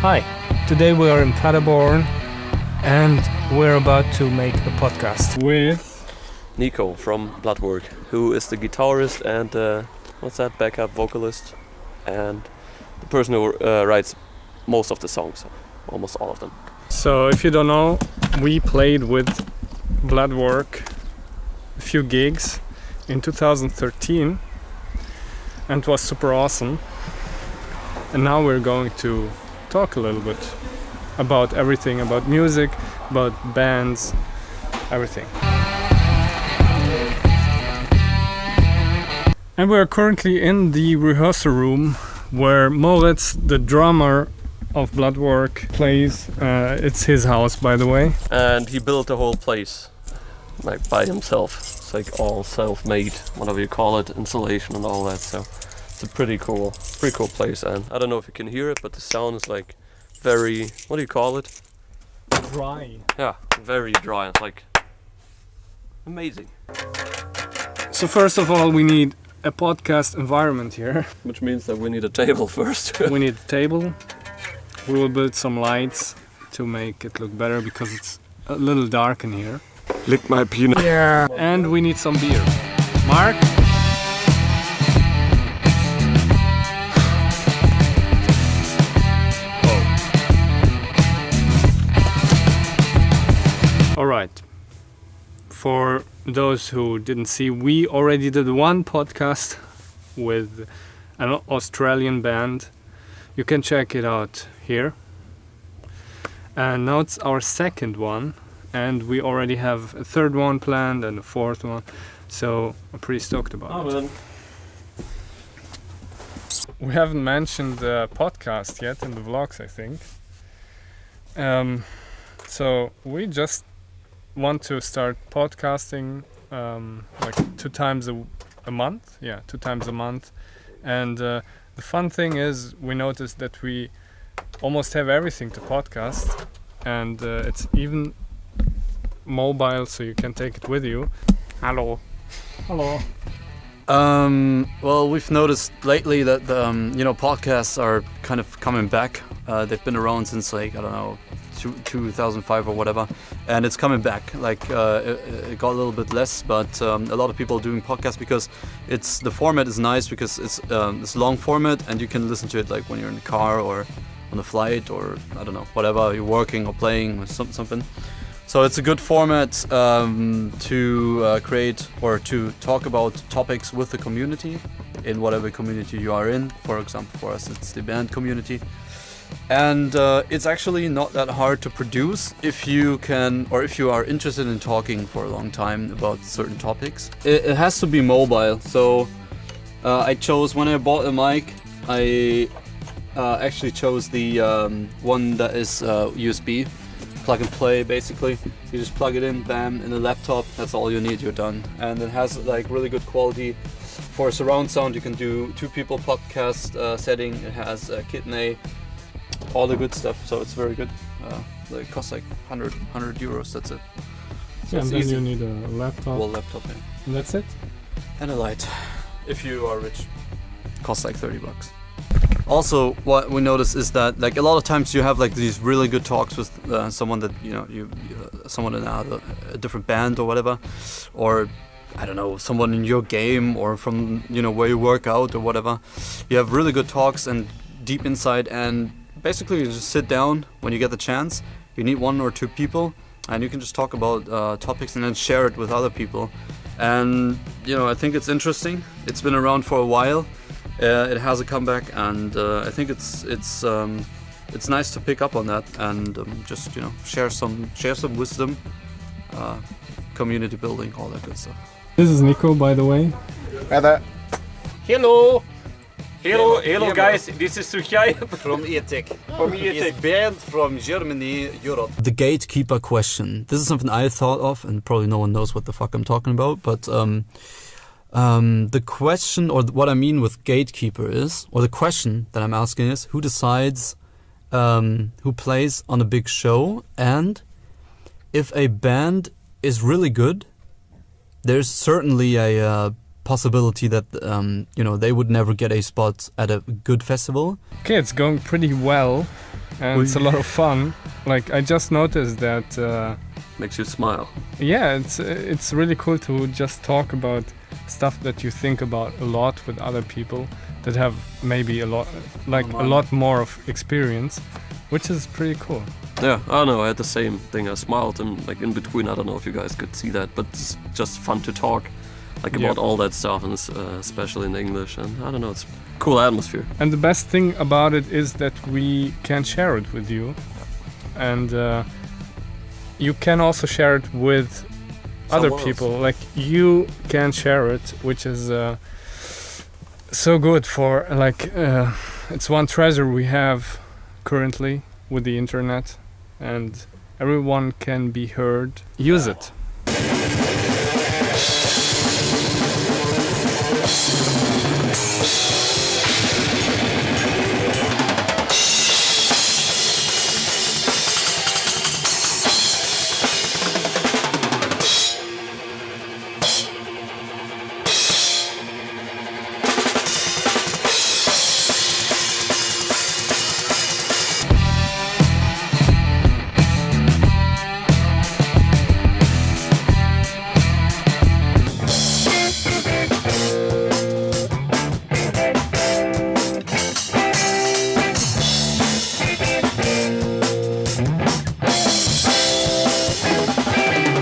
Hi, today we are in Paderborn and we're about to make a podcast with Nico from Bloodwork, who is the guitarist and backup vocalist, and the person who writes most of the songs, almost all of them. So if you don't know, we played with Bloodwork a few gigs in 2013 and it was super awesome. And now we're going to talk a little bit about everything, about music, about bands, everything. And we're currently in the rehearsal room where Moritz, the drummer of Bloodwork, plays. It's his house, by the way. And he built the whole place, like by himself. It's like all self-made, whatever you call it, installation and all that. So it's a pretty cool place. And I don't know if you can hear it, but the sound is like very, what do you call it? Dry. Yeah, very dry. It's like amazing. So first of all, we need a podcast environment here. Which means that we need a table first. We need a table. We will build some lights to make it look better because it's a little dark in here. Lick my peanut. Yeah. And we need some beer. Marc? Alright. For those who didn't see, we already did one podcast with an Australian band. You can check it out here. And now it's our second one, and we already have a third one planned and a fourth one, so I'm pretty stoked about it. We haven't mentioned the podcast yet in the vlogs, I think. So we just want to start podcasting like 2 times a month. Yeah, 2 times a month. And the fun thing is we noticed that we almost have everything to podcast, and it's even mobile, so you can take it with you. Hello. Well, we've noticed lately that podcasts are kind of coming back. They've been around since like, I don't know, 2005 or whatever, and it's coming back. Like it got a little bit less, but a lot of people are doing podcasts because the format is nice because it's long format and you can listen to it like when you're in the car or on a flight or I don't know, whatever you're working or playing or something. So it's a good format to create or to talk about topics with the community in whatever community you are in. For example, for us it's the band community. And it's actually not that hard to produce if you can, or if you are interested in talking for a long time about certain topics. It has to be mobile. So I chose, when I bought a mic, I actually chose the one that is USB, plug and play basically. You just plug it in, bam, in a laptop. That's all you need. You're done. And it has like really good quality for surround sound. You can do 2 people podcast setting. It has kit A. All the good stuff, so it's very good. It costs like 100 euros, that's it. So Yeah, and then easy. You need a laptop. Well, laptop, yeah. And that's it? And a light. If you are rich. Costs like 30 bucks. Also, what we notice is that like a lot of times you have like these really good talks with someone that, someone in a different band or whatever. Or, I don't know, someone in your game or from, where you work out or whatever. You have really good talks and deep insight, and basically you just sit down when you get the chance. You need 1 or 2 people and you can just talk about topics and then share it with other people. And I think it's interesting. It's been around for a while. It has a comeback, and I think it's nice to pick up on that and just share some wisdom, community building, all that good stuff. This is Nico, by the way. Hello guys, this is Souhaieb from Etecc. From Etecc. It's band from Germany, Europe. The gatekeeper question. This is something I thought of, and probably no one knows what the fuck I'm talking about, but the question, or what I mean with gatekeeper is, or the question that I'm asking is, who decides who plays on a big show, and if a band is really good, there's certainly a possibility that they would never get a spot at a good festival. Okay, it's going pretty well. and it's a lot of fun. Like I just noticed that. Makes you smile. Yeah, it's really cool to just talk about stuff that you think about a lot with other people that have maybe a lot more of experience, which is pretty cool. Yeah, I don't know, I had the same thing. I smiled and like in between, I don't know if you guys could see that, but it's just fun to talk like about all that stuff, and especially in English, and I don't know, it's a cool atmosphere. And the best thing about it is that we can share it with you, and you can also share it with other people. Like you can share it, which is so good for like it's one treasure we have currently with the internet, and everyone can be heard. Use it.